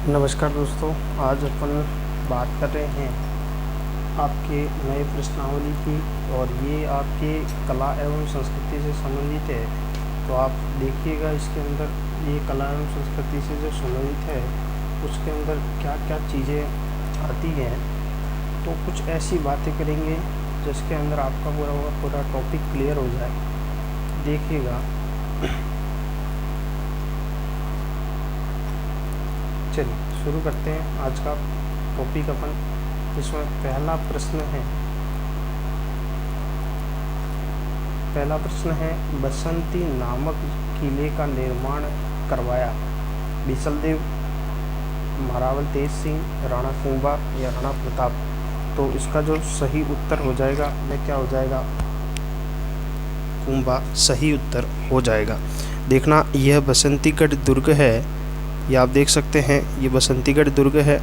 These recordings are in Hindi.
नमस्कार दोस्तों, आज अपन बात कर रहे हैं आपके नए प्रश्नावली की। और ये आपके कला एवं संस्कृति से संबंधित है। तो आप देखिएगा इसके अंदर, ये कला एवं संस्कृति से जो संबंधित है उसके अंदर क्या क्या चीज़ें आती हैं। तो कुछ ऐसी बातें करेंगे जिसके अंदर आपका पूरा टॉपिक क्लियर हो जाए। देखिएगा, चलिए शुरू करते हैं आज का टॉपिक अपन। इसमें पहला प्रश्न है बसंती नामक किले का निर्माण करवाया बिसलदेव, महारावल तेज सिंह, राणा कुंभा या राणा प्रताप। तो इसका जो सही उत्तर हो जाएगा वह क्या हो जाएगा? कुंभा सही उत्तर हो जाएगा। देखना, यह बसंतीगढ़ दुर्ग है। ये आप देख सकते हैं, ये बसंतीगढ़ दुर्ग है।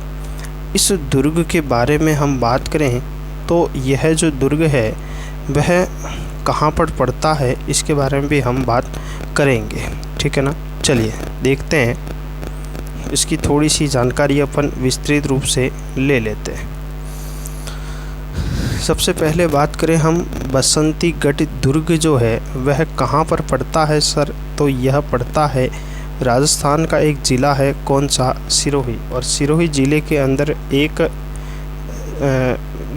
इस दुर्ग के बारे में हम बात करें तो यह जो दुर्ग है वह कहाँ पर पड़ता है, इसके बारे में भी हम बात करेंगे। ठीक है ना। चलिए देखते हैं, इसकी थोड़ी सी जानकारी अपन विस्तृत रूप से ले लेते हैं। सबसे पहले बात करें हम, बसंतीगढ़ दुर्ग जो है वह कहाँ पर पड़ता है सर? तो यह पड़ता है राजस्थान का एक ज़िला है, कौन सा? सिरोही। और सिरोही ज़िले के अंदर एक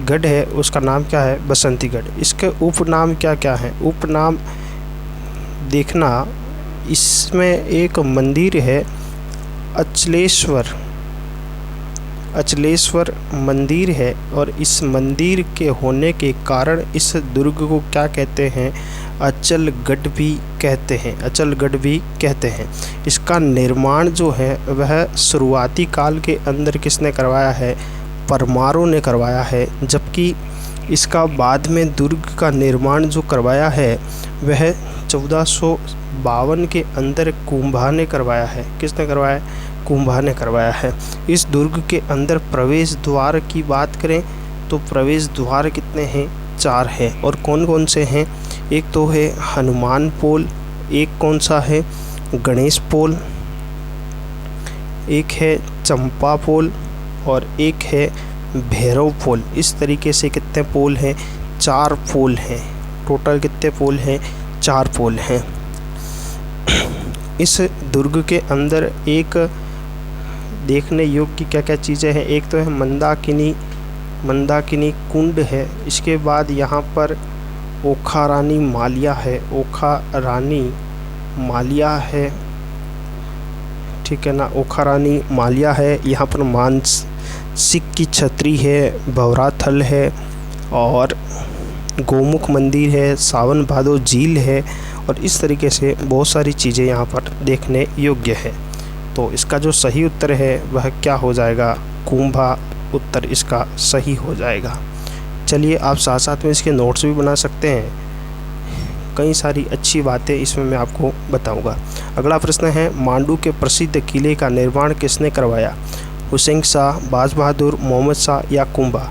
गढ़ है, उसका नाम क्या है? बसंतीगढ़। इसके उपनाम क्या क्या हैं? उपनाम देखना, इसमें एक मंदिर है अचलेश्वर मंदिर है। और इस मंदिर के होने के कारण इस दुर्ग को क्या कहते हैं? अचलगढ़ भी कहते हैं। इसका निर्माण जो है वह शुरुआती काल के अंदर किसने करवाया है? परमारों ने करवाया है। जबकि इसका बाद में दुर्ग का निर्माण जो करवाया है वह 1452 के अंदर कुंभा ने करवाया है। किसने करवाया है? कुंभा ने करवाया है। इस दुर्ग के अंदर प्रवेश द्वार की बात करें तो प्रवेश द्वार कितने हैं? 4 हैं। और कौन कौन से हैं? एक तो है हनुमान पोल, एक कौन सा है? गणेश पोल, एक है चंपा पोल और एक है भैरव पोल। इस तरीके से कितने पोल हैं? 4 पोल हैं। टोटल कितने पोल हैं? 4 पोल हैं। इस दुर्ग के अंदर एक देखने योग्य क्या क्या चीज़ें हैं? एक तो है मंदाकिनी कुंड है। इसके बाद यहाँ पर ओखा रानी मालिया है। ठीक है ना, ओखा रानी मालिया है। यहाँ पर मानसिक की छतरी है, भवरा थल है और गोमुख मंदिर है, सावन भादो झील है। और इस तरीके से बहुत सारी चीज़ें यहाँ पर देखने योग्य है। तो इसका जो सही उत्तर है वह क्या हो जाएगा? कुंभा उत्तर इसका सही हो जाएगा। चलिए, आप साथ साथ में इसके नोट्स भी बना सकते हैं। कई सारी अच्छी बातें इसमें मैं आपको बताऊंगा। अगला प्रश्न है, मांडू के प्रसिद्ध किले का निर्माण किसने करवाया? हुसैन शाह, बाज बहादुर, मोहम्मद शाह या कुंभा?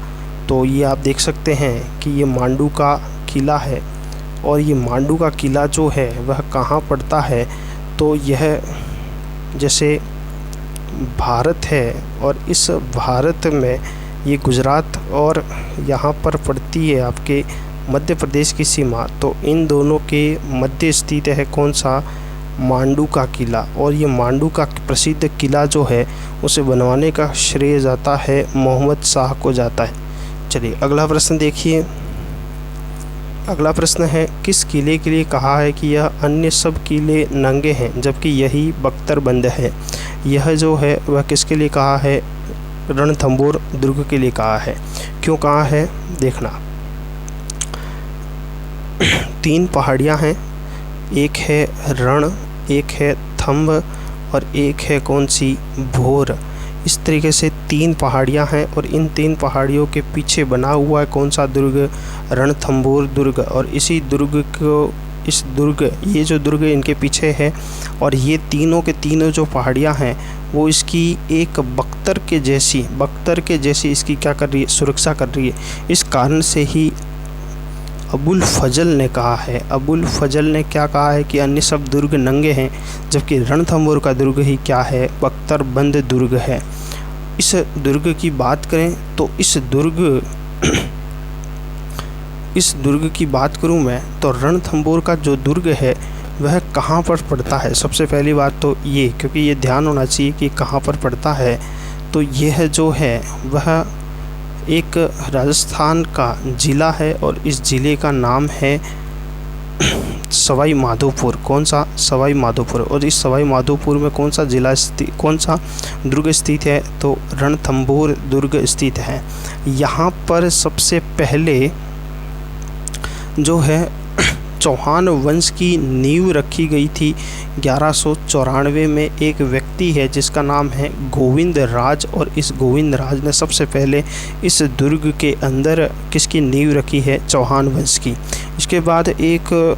तो ये आप देख सकते हैं कि ये मांडू का किला है। और ये मांडू का किला जो है वह कहाँ पड़ता है? तो यह जैसे भारत है और इस भारत में ये गुजरात और यहाँ पर पड़ती है आपके मध्य प्रदेश की सीमा। तो इन दोनों के मध्य स्थित है कौन सा? मांडू का किला। और ये मांडू का प्रसिद्ध किला जो है उसे बनवाने का श्रेय जाता है मोहम्मद शाह को जाता है। चलिए अगला प्रश्न देखिए। अगला प्रश्न है, किस किले के लिए कहा है कि यह अन्य सब किले नंगे हैं जबकि यही बख्तरबंद है? यह जो है वह किसके लिए कहा है? रणथंभौर दुर्ग के लिए कहा है। क्यों कहा है? देखना, 3 पहाड़ियाँ हैं, एक है रण, एक है थंभ और एक है कौन सी? भोर। इस तरीके से 3 पहाड़ियाँ हैं और इन 3 पहाड़ियों के पीछे बना हुआ है कौन सा दुर्ग? रणथंभौर दुर्ग। और इसी दुर्ग को ये जो दुर्ग इनके पीछे है और ये तीनों के तीनों जो पहाड़ियाँ हैं वो इसकी एक बख्तर के जैसी इसकी क्या कर रही है? सुरक्षा कर रही है। इस कारण से ही अबुल फजल ने कहा है, अबुल फजल ने क्या कहा है कि अन्य सब दुर्ग नंगे हैं जबकि रणथंभौर का दुर्ग ही क्या है? बख्तरबंद दुर्ग है। इस दुर्ग की बात करें तो इस दुर्ग की बात करूं मैं तो रणथंभौर का जो दुर्ग है वह कहाँ पर पड़ता है। सबसे पहली बात तो ये, क्योंकि ये ध्यान होना चाहिए कि कहाँ पर पड़ता है, तो यह जो है वह एक राजस्थान का ज़िला है और इस ज़िले का नाम है सवाई माधोपुर। कौन सा? सवाई माधोपुर। और इस सवाई माधोपुर में कौन सा कौन सा दुर्ग स्थित है? तो रणथंभौर दुर्ग स्थित है। यहाँ पर सबसे पहले जो है चौहान वंश की नींव रखी गई थी 1194 में। एक व्यक्ति है जिसका नाम है गोविंद राज, और इस गोविंद राज ने सबसे पहले इस दुर्ग के अंदर किसकी नींव रखी है? चौहान वंश की। इसके बाद एक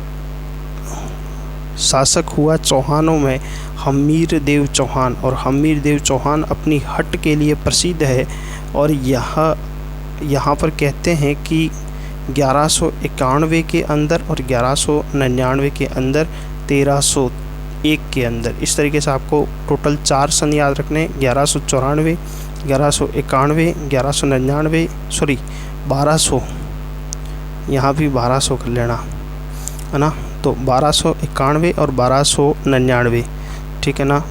शासक हुआ चौहानों में हमीर देव चौहान, और हमीर देव चौहान अपनी हट के लिए प्रसिद्ध है। और यहाँ पर कहते हैं कि 1191 के अंदर और 1199 के अंदर 1301 के अंदर, इस तरीके से आपको टोटल 4 सन याद रखने। 1194, 1191, 1199, सॉरी 1200, यहाँ भी 1200 कर लेना है ना। तो 1291 और 1299, ठीक है ना।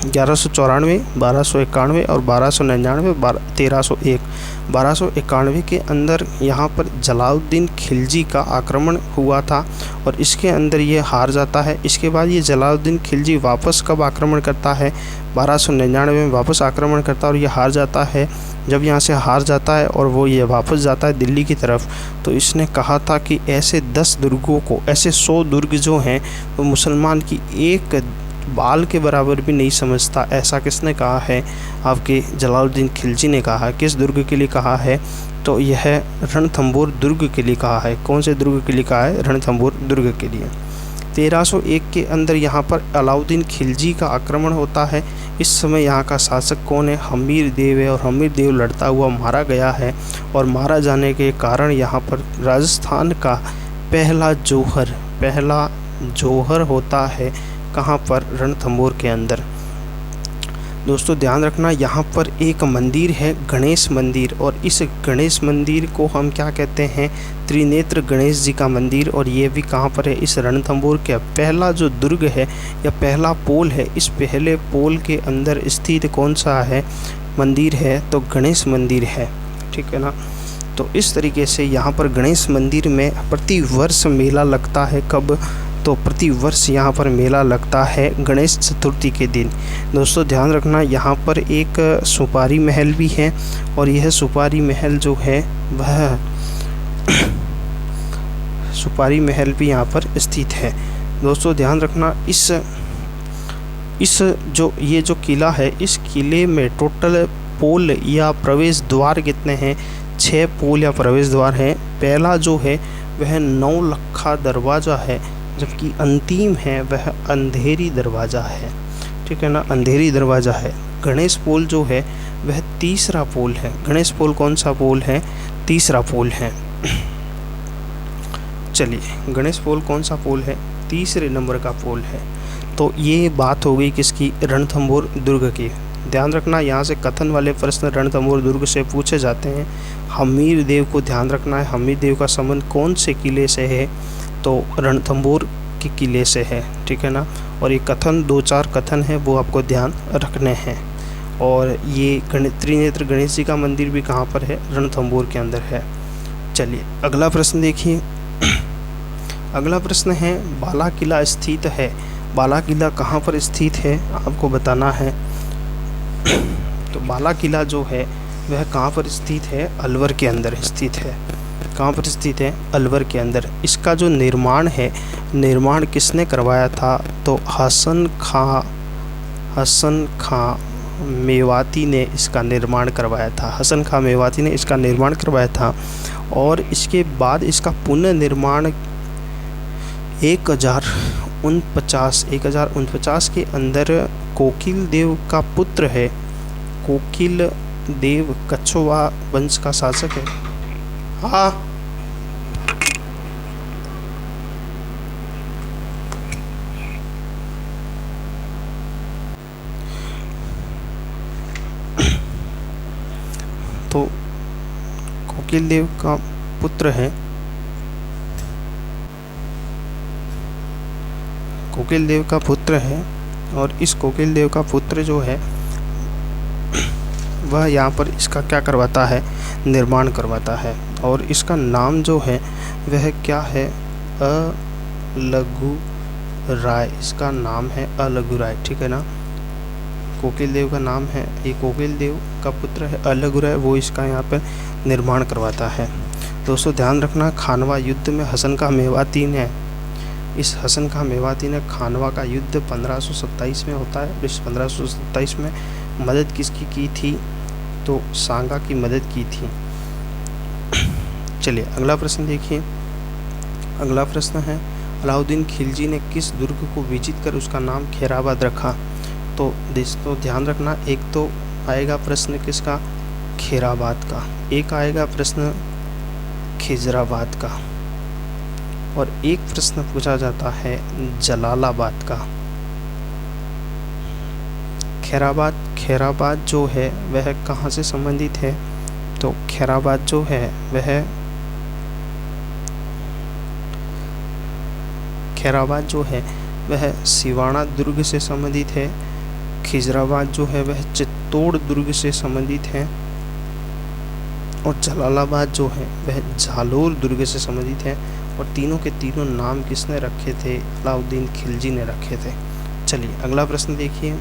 1194, 1291 और 1299, 1301। 1291 के अंदर यहाँ पर जलालुद्दीन खिलजी का आक्रमण हुआ था और इसके अंदर ये हार जाता है। इसके बाद ये जलालुद्दीन खिलजी वापस कब आक्रमण करता है? 1299 में वापस आक्रमण करता है और ये हार जाता है। जब यहाँ से हार जाता है और वो ये वापस जाता है दिल्ली की तरफ, तो इसने कहा था कि ऐसे 10 दुर्गों को, ऐसे 100 दुर्ग जो हैं वो मुसलमान की एक बाल के बराबर भी नहीं समझता। ऐसा किसने कहा है? आपके जलालुद्दीन खिलजी ने कहा। किस दुर्ग के लिए कहा है? तो यह रणथंभौर दुर्ग के लिए कहा है। कौन से दुर्ग के लिए कहा है? रणथंभौर दुर्ग के लिए। 1301 के अंदर यहाँ पर अलाउद्दीन खिलजी का आक्रमण होता है। इस समय यहाँ का शासक कौन है? हमीर देव है, और हमीर देव लड़ता हुआ मारा गया है। और मारा जाने के कारण यहाँ पर राजस्थान का पहला जौहर होता है। कहाँ पर? रणथंभौर के अंदर। दोस्तों ध्यान रखना, यहाँ पर एक मंदिर है गणेश मंदिर, और इस गणेश मंदिर को हम क्या कहते हैं? त्रिनेत्र गणेश जी का मंदिर। और ये भी कहाँ पर है? इस रणथंभौर के पहला जो दुर्ग है या पहला पोल है, इस पहले पोल के अंदर स्थित कौन सा है मंदिर है? तो गणेश मंदिर है, ठीक है ना। तो इस तरीके से यहाँ पर गणेश मंदिर में प्रतिवर्ष मेला लगता है। कब? तो प्रतिवर्ष यहाँ पर मेला लगता है गणेश चतुर्थी के दिन। दोस्तों ध्यान रखना, यहाँ पर एक सुपारी महल भी है, और यह सुपारी महल जो है वह सुपारी महल भी यहाँ पर स्थित है। दोस्तों ध्यान रखना, ये जो किला है, इस किले में टोटल पोल या प्रवेश द्वार कितने हैं? 6 पोल या प्रवेश द्वार हैं। पहला जो है वह 9 लखा दरवाज़ा है, जबकि अंतिम है वह अंधेरी दरवाज़ा है, ठीक है ना। अंधेरी दरवाज़ा है। गणेश पोल जो है वह तीसरा पोल है। गणेश पोल कौन सा पोल है? तीसरा पोल है। चलिए, गणेश पोल कौन सा पोल है? तीसरे नंबर का पोल है। तो ये बात हो गई किसकी? रणथंभौर दुर्ग की। ध्यान रखना, यहाँ से कथन वाले प्रश्न रणथंभौर दुर्ग से पूछे जाते हैं। हमीर देव को ध्यान रखना है, हमीर देव का संबंध कौन से किले से है? तो रणथंभौर के किले से है, ठीक है ना। और ये कथन 2-4 कथन है वो आपको ध्यान रखने हैं। और ये त्रिनेत्र गणेश जी का मंदिर भी कहाँ पर है? रणथंभौर के अंदर है। चलिए अगला प्रश्न देखिए। अगला प्रश्न है, बाला किला स्थित है। बाला किला कहाँ पर स्थित है आपको बताना है। तो बाला किला जो है वह कहाँ पर स्थित है? अलवर के अंदर स्थित है। कहाँ पर स्थित है? अलवर के अंदर। इसका जो निर्माण है, निर्माण किसने करवाया था? तो हसन खां मेवाती ने इसका निर्माण करवाया था। हसन खां मेवाती ने इसका निर्माण करवाया था। और इसके बाद इसका पुनर्निर्माण 1049 के अंदर कोकिल देव का पुत्र है। कोकिल देव कछवाहा वंश का शासक है। हाँ, कोकिल देव का पुत्र है, कोकिल देव का पुत्र है और इस कोकिल देव का पुत्र जो है वह यहाँ पर इसका क्या करवाता है, निर्माण करवाता है। और इसका नाम जो है वह क्या है, अलगू राय। इसका नाम है अलगू राय, ठीक है ना। कोकिल देव का नाम है, ये कोकिल देव का पुत्र है अलगू राय, वो इसका यहाँ पर निर्माण करवाता है। दोस्तों ध्यान रखना, खानवा युद्ध में हसन का मेवाती ने, इस हसन का मेवाती ने खानवा का युद्ध 1527 में होता है। इस 1527 में मदद किसकी की थी, तो सांगा की मदद की थी। चलिए अगला प्रश्न देखिए। अगला प्रश्न है, अलाउद्दीन खिलजी ने किस दुर्ग को विजित कर उसका नाम खैराबाद रखा। तो दोस्तों ध्यान रखना, एक तो आएगा प्रश्न किसका, खैराबाद का, एक आएगा प्रश्न खिजराबाद का, और एक प्रश्न पूछा जाता है जलालाबाद का। खैराबाद जो है वह कहाँ से संबंधित है, तो खैराबाद जो है वह सिवाना दुर्ग से संबंधित है। खिजराबाद जो है वह चित्तौड़ दुर्ग से संबंधित है और जलालाबाद जो है वह झालोर दुर्ग से संबंधित है। और तीनों के तीनों नाम किसने रखे थे, अलाउद्दीन खिलजी ने रखे थे। चलिए अगला प्रश्न देखिए।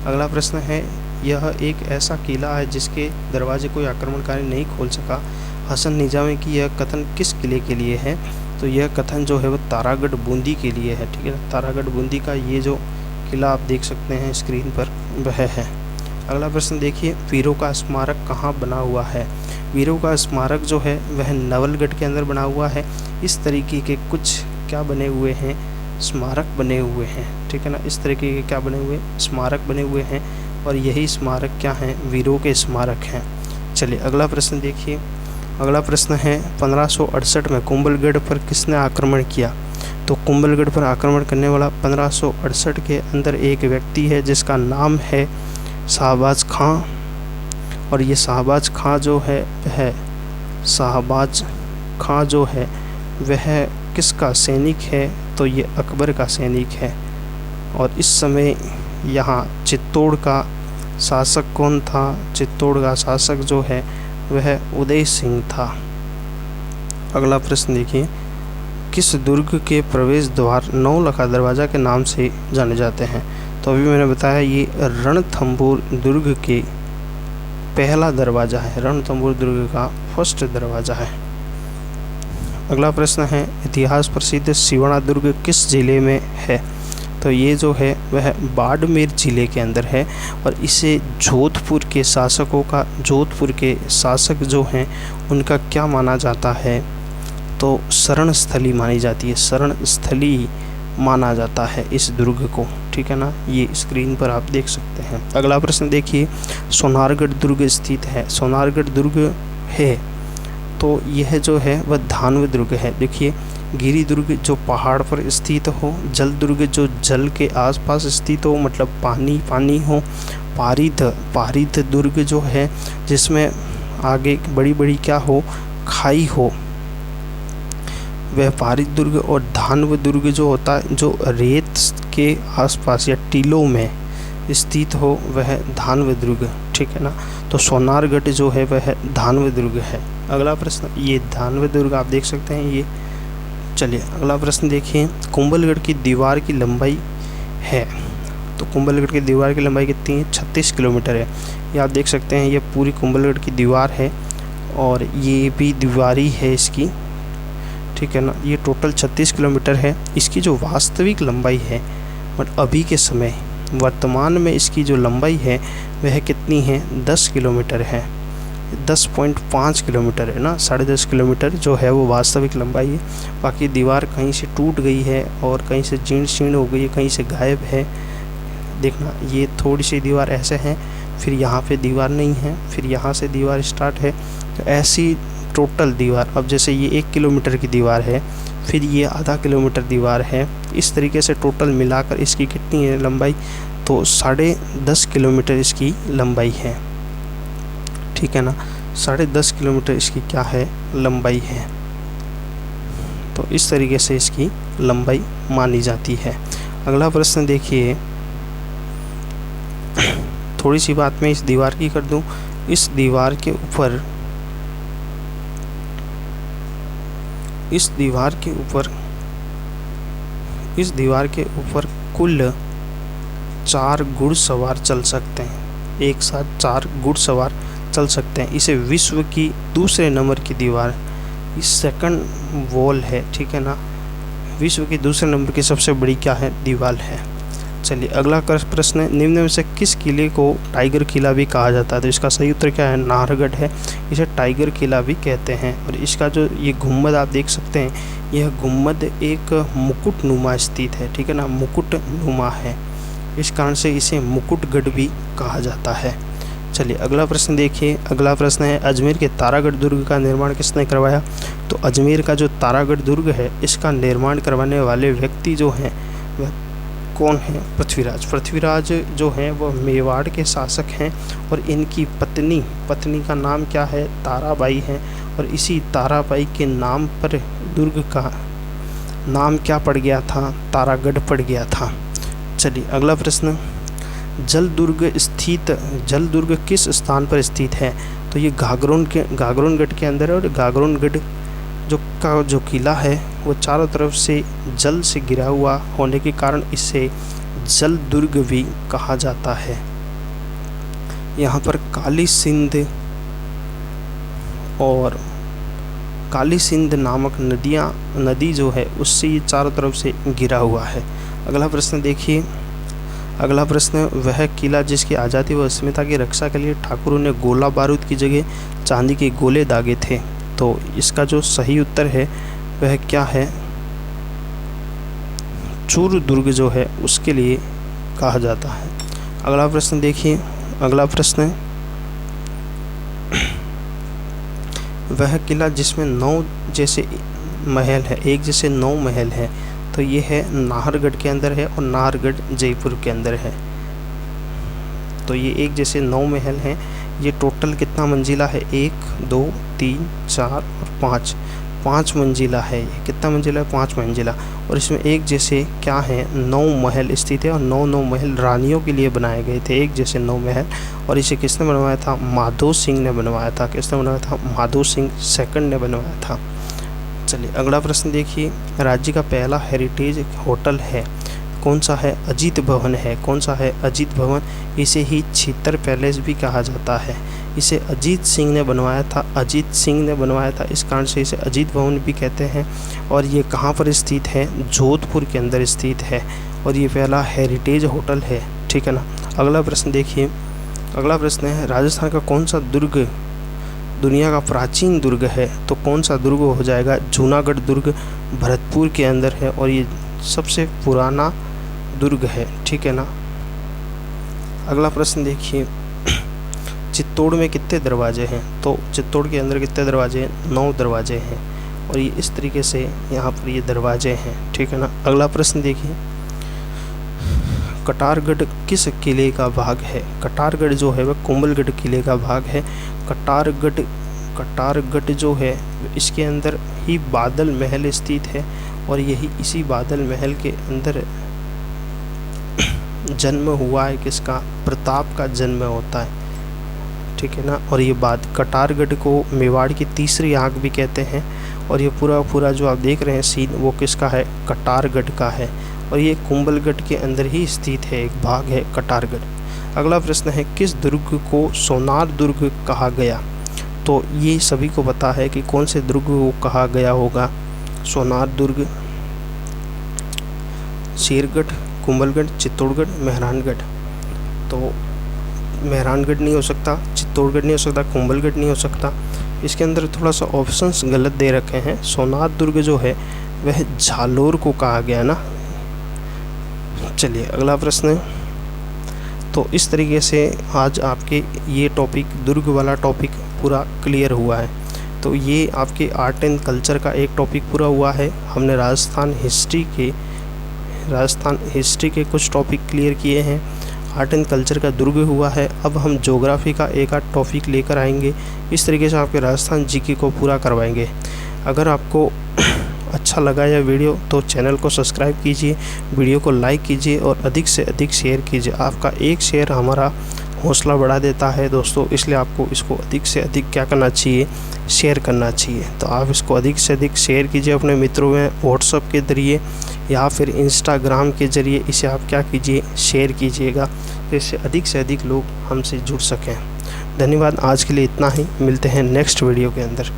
अगला प्रश्न है, यह एक ऐसा किला है जिसके दरवाजे कोई आक्रमणकारी नहीं खोल सका। हसन निजामी की यह कथन किस किले के लिए है, तो यह कथन जो है वो तारागढ़ बूंदी के लिए है, ठीक है। तारागढ़ बूंदी का ये जो किला आप देख सकते हैं स्क्रीन पर, वह है। अगला प्रश्न देखिए, वीरों का स्मारक कहाँ बना हुआ है। वीरों का स्मारक जो है वह नवलगढ़ के अंदर बना हुआ है। इस तरीके के कुछ क्या बने हुए हैं, स्मारक बने हुए हैं, ठीक है ना। इस तरीके के क्या बने हुए, स्मारक बने हुए हैं, और यही स्मारक क्या हैं, वीरों के स्मारक हैं। चलिए अगला प्रश्न देखिए। अगला प्रश्न है, 1568 में कुंभलगढ़ पर किसने आक्रमण किया। तो कुंभलगढ़ पर आक्रमण करने वाला 1568 के अंदर एक व्यक्ति है जिसका नाम है शाहबाज खां। और ये शाहबाज खां जो है वह किसका सैनिक है, तो ये अकबर का सैनिक है। और इस समय यहाँ चित्तौड़ का शासक कौन था, चित्तौड़ का शासक जो है वह उदय सिंह था। अगला प्रश्न देखिए, किस दुर्ग के प्रवेश द्वार नौलखा दरवाज़ा के नाम से जाने जाते हैं। तो अभी मैंने बताया ये रणथंभौर दुर्ग के पहला दरवाज़ा है, रणथंभौर दुर्ग का फर्स्ट दरवाज़ा है। अगला प्रश्न है, इतिहास प्रसिद्ध सिवाना दुर्ग किस जिले में है। तो ये जो है वह बाड़मेर जिले के अंदर है और इसे जोधपुर के शासक जो हैं उनका क्या माना जाता है, तो शरण स्थली मानी जाती है, शरण स्थली माना जाता है इस दुर्ग को, ठीक है ना। ये स्क्रीन पर आप देख सकते हैं। अगला प्रश्न देखिए, सोनारगढ़ दुर्ग स्थित है। सोनारगढ़ दुर्ग है तो यह जो है वह धानव दुर्ग है। देखिए, गिरी दुर्ग जो पहाड़ पर स्थित हो, जल दुर्ग जो जल के आसपास स्थित हो, मतलब पानी हो, पारिध दुर्ग जो है जिसमें आगे बड़ी बड़ी क्या हो, खाई हो, वह पारिध दुर्ग। और धानव दुर्ग जो होता है जो रेत के आसपास या टीलों में स्थित हो, वह धानव दुर्ग, ठीक है ना। तो सोनारगढ़ जो है वह धानव दुर्ग है। अगला प्रश्न, ये धानव दुर्ग आप देख सकते हैं ये। चलिए अगला प्रश्न देखिए, कुंभलगढ़ की दीवार की लंबाई है। तो कुंभलगढ़ की दीवार की लंबाई कितनी है, 36 किलोमीटर है। ये आप देख सकते हैं, ये पूरी कुंभलगढ़ की दीवार है और ये भी दीवारी है इसकी, ठीक है ना। ये टोटल 36 किलोमीटर है। इसकी जो वास्तविक लंबाई है बट अभी के समय वर्तमान में इसकी जो लंबाई है वह कितनी है, 10 किलोमीटर है, 10.5 किलोमीटर है ना। 10.5 किलोमीटर जो है वो वास्तविक लंबाई है। बाकी दीवार कहीं से टूट गई है और कहीं से जीर्ण शीर्ण हो गई है, कहीं से गायब है। देखना, ये थोड़ी सी दीवार ऐसे है, फिर यहाँ पे दीवार नहीं है, फिर यहाँ से दीवार स्टार्ट है। तो ऐसी टोटल दीवार, अब जैसे ये 1 किलोमीटर की दीवार है, फिर ये आधा किलोमीटर दीवार है, इस तरीके से टोटल मिलाकर इसकी कितनी है लंबाई, तो 10.5 किलोमीटर इसकी लंबाई है, ठीक है ना। 10.5 किलोमीटर इसकी क्या है, लंबाई है। तो इस तरीके से इसकी लंबाई मानी जाती है। अगला प्रश्न देखिए, थोड़ी सी बात मैं इस दीवार की कर दूं। इस दीवार के ऊपर कुल 4 घुड़सवार चल सकते हैं। एक साथ 4 घुड़सवार चल सकते हैं। इसे विश्व की दूसरे नंबर की दीवार, इस सेकंड वॉल है, ठीक है ना, विश्व की दूसरे नंबर की सबसे बड़ी क्या है, दीवार है। चलिए अगला प्रश्न है, निम्न में से किस किले को टाइगर किला भी कहा जाता है? तो इसका सही उत्तर क्या है, नाहरगढ़ है। इसे टाइगर किला भी कहते हैं। और इसका जो ये गुम्बद आप देख सकते हैं, यह गुम्बद एक मुकुट नुमा स्थित है, ठीक है ना, मुकुट नुमा है, इस कारण से इसे मुकुटगढ़ भी कहा जाता है। चलिए अगला प्रश्न देखिए। अगला प्रश्न है, अजमेर के तारागढ़ दुर्ग का निर्माण किसने करवाया? तो अजमेर का जो तारागढ़ दुर्ग है, इसका निर्माण करवाने वाले व्यक्ति जो हैं वह कौन है? पृथ्वीराज। पृथ्वीराज जो हैं वह मेवाड़ के शासक हैं और इनकी पत्नी का नाम क्या है? ताराबाई है। और इसी ताराबाई के नाम पर दुर्ग का नाम क्या पड़ गया था? तारागढ़ पड़ गया था। चलिए अगला प्रश्न, जल दुर्ग किस स्थान पर स्थित है? तो ये गागरोनगढ़ के अंदर है। और गागरोनगढ़ जो किला है वो चारों तरफ से जल से घिरा हुआ होने के कारण इसे जल दुर्ग भी कहा जाता है। यहाँ पर काली सिंध नामक नदी जो है उससे ये चारों तरफ से घिरा हुआ है। अगला प्रश्न देखिए। अगला प्रश्न, वह किला जिसकी आज़ादी व अस्मिता की रक्षा के लिए ठाकुरों ने गोला बारूद की जगह चांदी के गोले दागे थे। तो इसका जो सही उत्तर है वह क्या है? चूरू दुर्ग जो है उसके लिए कहा जाता है। अगला प्रश्न देखिए। अगला प्रश्न, वह किला जिसमें 9 जैसे महल है, एक जैसे 9 महल है, तो ये है नाहरगढ़ के अंदर है और नाहरगढ़ जयपुर के अंदर है। तो ये एक जैसे 9 महल हैं। ये टोटल कितना मंजिला है? 1 2 3 4 और 5 मंजिला है। ये कितना मंजिला है? 5 मंजिला। और इसमें एक जैसे क्या है, 9 महल स्थित है और 9 महल रानियों के लिए बनाए गए थे, एक जैसे 9 महल। और इसे किसने बनवाया था? माधो सिंह ने बनवाया था। किसने बनवाया था? माधो सिंह सेकंड ने बनवाया था। चलिए अगला प्रश्न देखिए। राज्य का पहला हेरिटेज होटल है, कौन सा है? अजीत भवन है। कौन सा है? अजीत भवन। इसे ही छितर पैलेस भी कहा जाता है। इसे अजीत सिंह ने बनवाया था, इस कारण से इसे अजीत भवन भी कहते हैं। और ये कहाँ पर स्थित है? जोधपुर के अंदर स्थित है और ये पहला हेरिटेज होटल है, ठीक है ना। अगला प्रश्न देखिए। अगला प्रश्न है, राजस्थान का कौन सा दुर्ग दुनिया का प्राचीन दुर्ग है? तो कौन सा दुर्ग हो जाएगा? जूनागढ़ दुर्ग भरतपुर के अंदर है और ये सबसे पुराना दुर्ग है, ठीक है ना। अगला प्रश्न देखिए। चित्तौड़ में कितने दरवाजे हैं? तो चित्तौड़ के अंदर कितने दरवाजे हैं? 9 दरवाजे हैं और ये इस तरीके से यहाँ पर ये दरवाजे हैं, ठीक है ना। अगला प्रश्न देखिए। कटारगढ़ किस किले का भाग है? कटारगढ़ जो है वह कुंभलगढ़ किले का भाग है। कटारगढ़ जो है इसके अंदर ही बादल महल स्थित है और यही इसी बादल महल के अंदर जन्म हुआ है किसका? प्रताप का जन्म होता है, ठीक है ना। और ये बात कटारगढ़ को मेवाड़ की तीसरी आँख भी कहते हैं। और ये पूरा जो आप देख रहे हैं सीन वो किसका है? कटारगढ़ का है। और ये कुंभलगढ़ के अंदर ही स्थित है, एक भाग है कटारगढ़। अगला प्रश्न है, किस दुर्ग को सोनार दुर्ग कहा गया? तो ये सभी को पता है कि कौन से दुर्ग को कहा गया होगा। सोनार दुर्ग, शेरगढ़, कुंभलगढ़, चित्तौड़गढ़, मेहरानगढ़। तो मेहरानगढ़ नहीं हो सकता, चित्तौड़गढ़ नहीं हो सकता, कुंभलगढ़ नहीं हो सकता। इसके अंदर थोड़ा सा ऑप्शंस गलत दे रखे हैं। सोनार दुर्ग जो है वह झालोर को कहा गया ना। चलिए अगला प्रश्न। तो इस तरीके से आज आपके ये टॉपिक, दुर्ग वाला टॉपिक पूरा क्लियर हुआ है। तो ये आपके आर्ट एंड कल्चर का एक टॉपिक पूरा हुआ है। हमने राजस्थान हिस्ट्री के कुछ टॉपिक क्लियर किए हैं। आर्ट एंड कल्चर का दुर्ग हुआ है। अब हम ज्योग्राफी का एक आध टॉपिक लेकर आएंगे। इस तरीके से आपके राजस्थान जीके को पूरा करवाएंगे। अगर आपको अच्छा लगा यह वीडियो तो चैनल को सब्सक्राइब कीजिए, वीडियो को लाइक कीजिए और अधिक से अधिक शेयर कीजिए। आपका एक शेयर हमारा हौसला बढ़ा देता है दोस्तों, इसलिए आपको इसको अधिक से अधिक क्या करना चाहिए, शेयर करना चाहिए। तो आप इसको अधिक से अधिक शेयर कीजिए अपने मित्रों में, व्हाट्सएप के ज़रिए या फिर इंस्टाग्राम के ज़रिए इसे आप क्या कीजिए, शेयर कीजिएगा, जिससे अधिक से अधिक लोग हमसे जुड़ सकें। धन्यवाद। आज के लिए इतना ही, मिलते हैं नेक्स्ट वीडियो के अंदर।